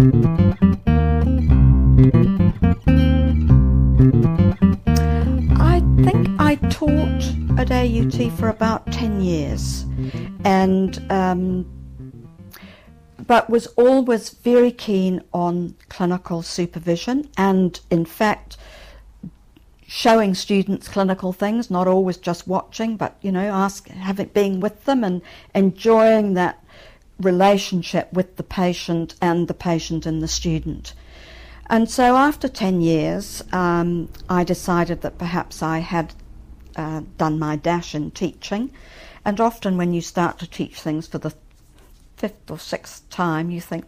I think I taught at AUT for about 10 years, and but was always very keen on clinical supervision and, in fact, showing students clinical things, not always just watching, but, you know, being with them and enjoying that relationship with the patient and the student. And so after 10 years, I decided that perhaps I had done my dash in teaching. And often when you start to teach things for the fifth or sixth time, you think,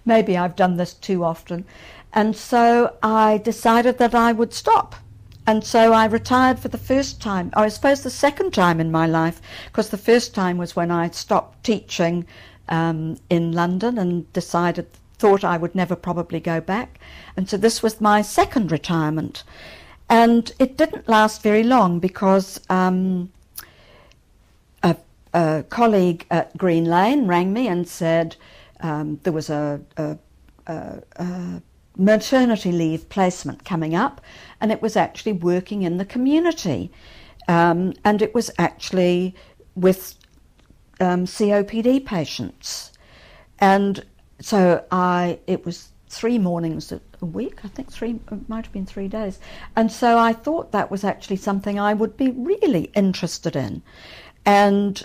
maybe I've done this too often. And so I decided that I would stop. And so I retired for the first time, or I suppose the second time in my life, because the first time was when I stopped teaching in London and thought I would never probably go back. And so this was my second retirement. And it didn't last very long because a colleague at Green Lane rang me and said there was a maternity leave placement coming up, and it was actually working in the community, and it was actually with COPD patients. And so it was 3 mornings a week, I think it might have been 3 days. And so I thought that was actually something I would be really interested in. And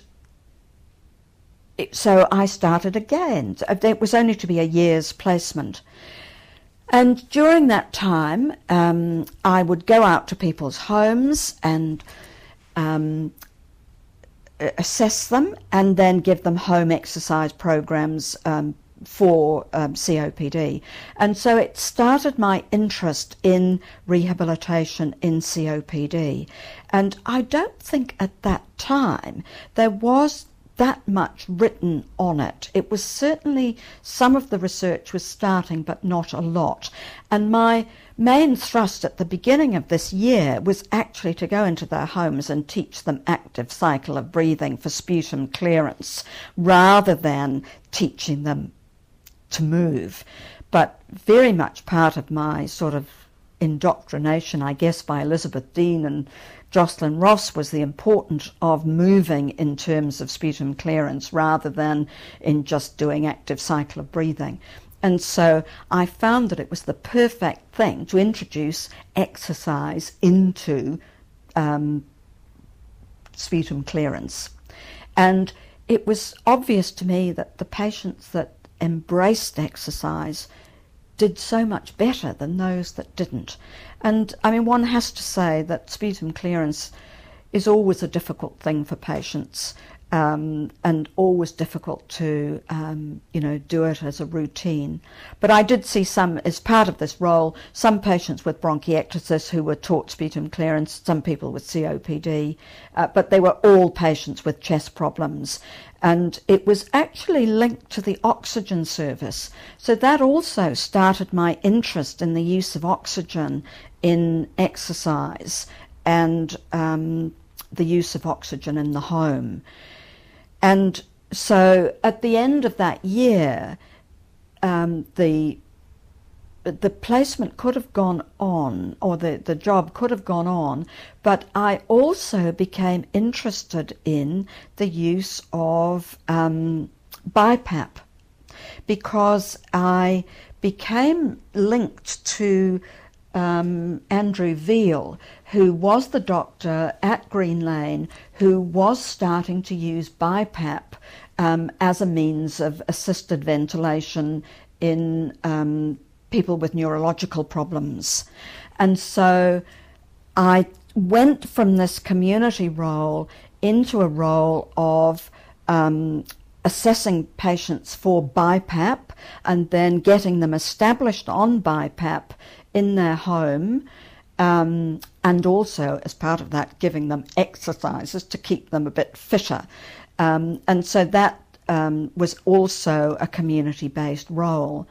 so I started again. It was only to be a year's placement. And during that time, I would go out to people's homes and assess them and then give them home exercise programs for COPD. And so it started my interest in rehabilitation in COPD. And I don't think at that time there was that much written on it. It was certainly, some of the research was starting, but not a lot. And my main thrust at the beginning of this year was actually to go into their homes and teach them active cycle of breathing for sputum clearance, rather than teaching them to move. But very much part of my sort of indoctrination, I guess, by Elizabeth Dean and Jocelyn Ross was the importance of moving in terms of sputum clearance rather than in just doing active cycle of breathing. And so I found that it was the perfect thing to introduce exercise into sputum clearance. And it was obvious to me that the patients that embraced exercise did so much better than those that didn't. And I mean, one has to say that sputum clearance is always a difficult thing for patients, and always difficult to do it as a routine. But I did see some, as part of this role, some patients with bronchiectasis who were taught sputum clearance, some people with COPD, but they were all patients with chest problems. And it was actually linked to the oxygen service. So that also started my interest in the use of oxygen in exercise and the use of oxygen in the home. And so at the end of that year, the placement could have gone on, or the job could have gone on, but I also became interested in the use of BiPAP, because I became linked to Andrew Veal, who was the doctor at Green Lane who was starting to use BiPAP as a means of assisted ventilation in people with neurological problems. And so I went from this community role into a role of assessing patients for BiPAP and then getting them established on BiPAP in their home, and also as part of that giving them exercises to keep them a bit fitter. And so that was also a community-based role.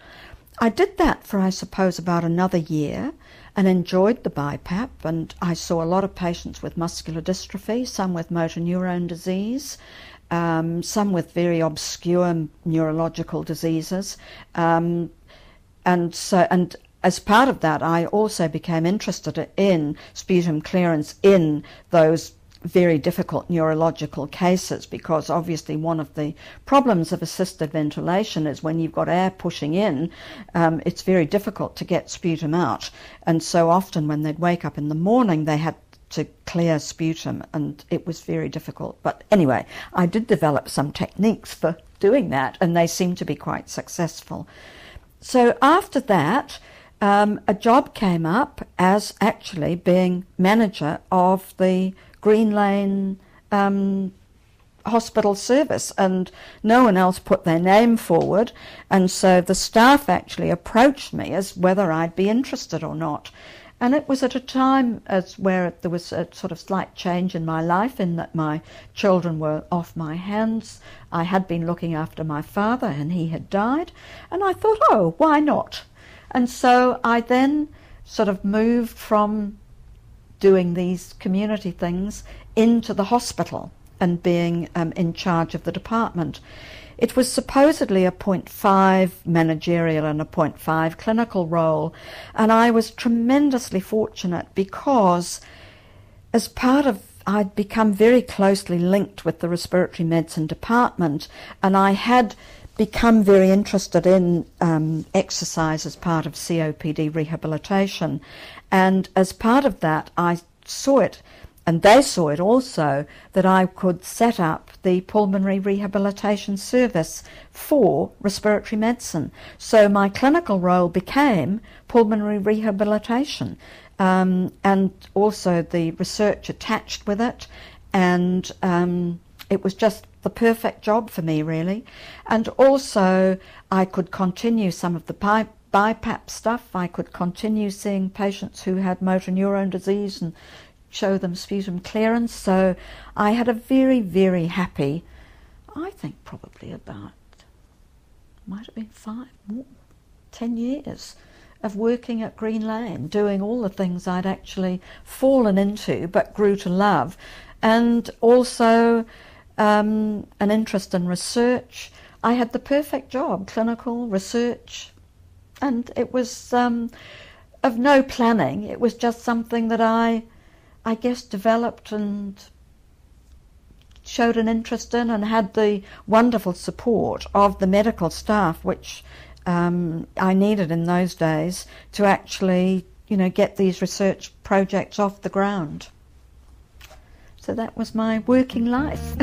I did that for, I suppose, about another year and enjoyed the BiPAP, and I saw a lot of patients with muscular dystrophy, some with motor neurone disease, some with very obscure neurological diseases, And as part of that, I also became interested in sputum clearance in those very difficult neurological cases, because obviously one of the problems of assisted ventilation is when you've got air pushing in, it's very difficult to get sputum out. And so often when they'd wake up in the morning, they had to clear sputum, and it was very difficult. But anyway, I did develop some techniques for doing that, and they seemed to be quite successful. So after that, a job came up as actually being manager of the Green Lane hospital service, and no one else put their name forward, and so the staff actually approached me as whether I'd be interested or not. And it was at a time where there was a sort of slight change in my life, in that my children were off my hands. I had been looking after my father and he had died, and I thought, oh, why not? And so I then sort of moved from doing these community things into the hospital and being in charge of the department. It was supposedly a 0.5 managerial and a 0.5 clinical role, and I was tremendously fortunate because as part of I'd become very closely linked with the respiratory medicine department, and I had become very interested in exercise as part of COPD rehabilitation, and as part of that I saw it, and they saw it also, that I could set up the pulmonary rehabilitation service for respiratory medicine. So my clinical role became pulmonary rehabilitation, and also the research attached with it, and it was just the perfect job for me, really. And also I could continue some of the BiPAP stuff. I could continue seeing patients who had motor neurone disease and show them sputum clearance. So I had a very, very happy, I think probably about, might have been 10 years of working at Green Lane, doing all the things I'd actually fallen into but grew to love, and also an interest in research. I had the perfect job, clinical research, and it was of no planning. It was just something that I guess developed and showed an interest in, and had the wonderful support of the medical staff, which I needed in those days to actually, get these research projects off the ground. So that was my working life.